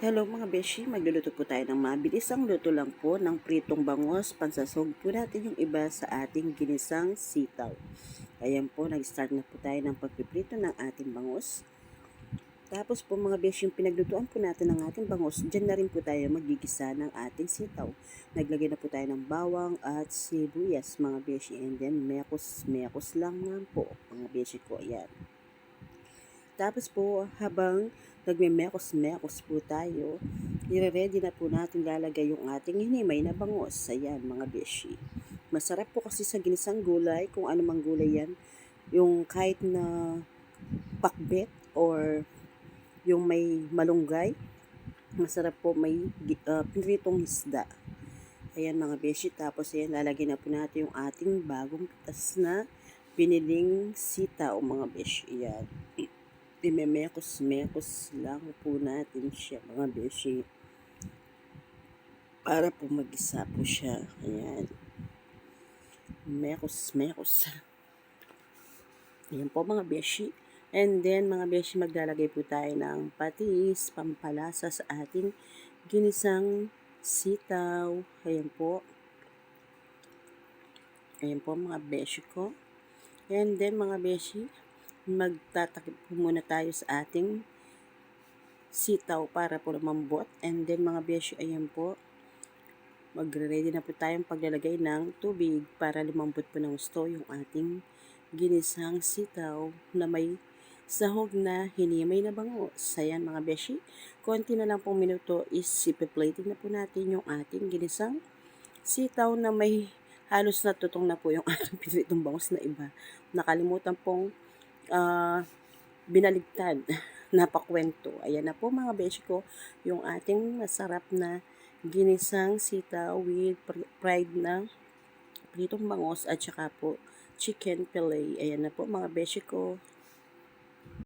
Hello mga beshi, magluluto po tayo ng mabilis ang luto lang po ng pritong bangos. Pansasog po natin yung iba sa ating ginisang sitaw. Ayan po, nag-start na po tayo ng pagpiprito ng ating bangos. Tapos po mga beshi, yung pinaglutuan po natin ng ating bangos, dyan na rin po tayo magigisa ng ating sitaw. Naglagay na po tayo ng bawang at sibuyas mga beshi. And then mekos lang nga po mga beshi ko. Ayan. Tapos po, habang nagme-mekos-mekos po tayo, nire-ready na po natin lalagay yung ating hinimay na bangos. Ayan, mga beshi. Masarap po kasi sa ginisang gulay, kung ano mang gulay yan, yung kahit na pakbet or yung may malunggay, masarap po may pinritong isda. Ayan mga beshi, tapos ayan, lalagay na po natin yung ating bagong pitas na biniling sitaw mga beshi. Ayan. Imemekos-mekos lang po natin siya mga beshi para po mag-isa po siya. Ayan. Mekos-mekos. Ayan po mga beshi. And then mga beshi, maglalagay po tayo ng patis, pampalasa sa ating ginisang sitaw. Ayan po. Ayan po mga beshi ko. And then mga beshi, magtatakip po muna tayo sa ating sitaw para po lumambot. And then mga beshi, ayan po, magre-ready na po tayong paglalagay ng tubig para lumambot po ng gusto yung ating ginisang sitaw na may sahog na hinimay na bangos. Ayan mga beshi, konti na lang pong minuto is ipe-plating na po natin yung ating ginisang sitaw na may halos natutong na po yung ating pinritong bangos na iba. Nakalimutan pong binaligtad na pakwento. Ayan na po mga beshi ko, yung ating masarap na ginisang sitaw with fried na pritong bangos at saka po chicken fillet. Ayan na po mga beshi ko.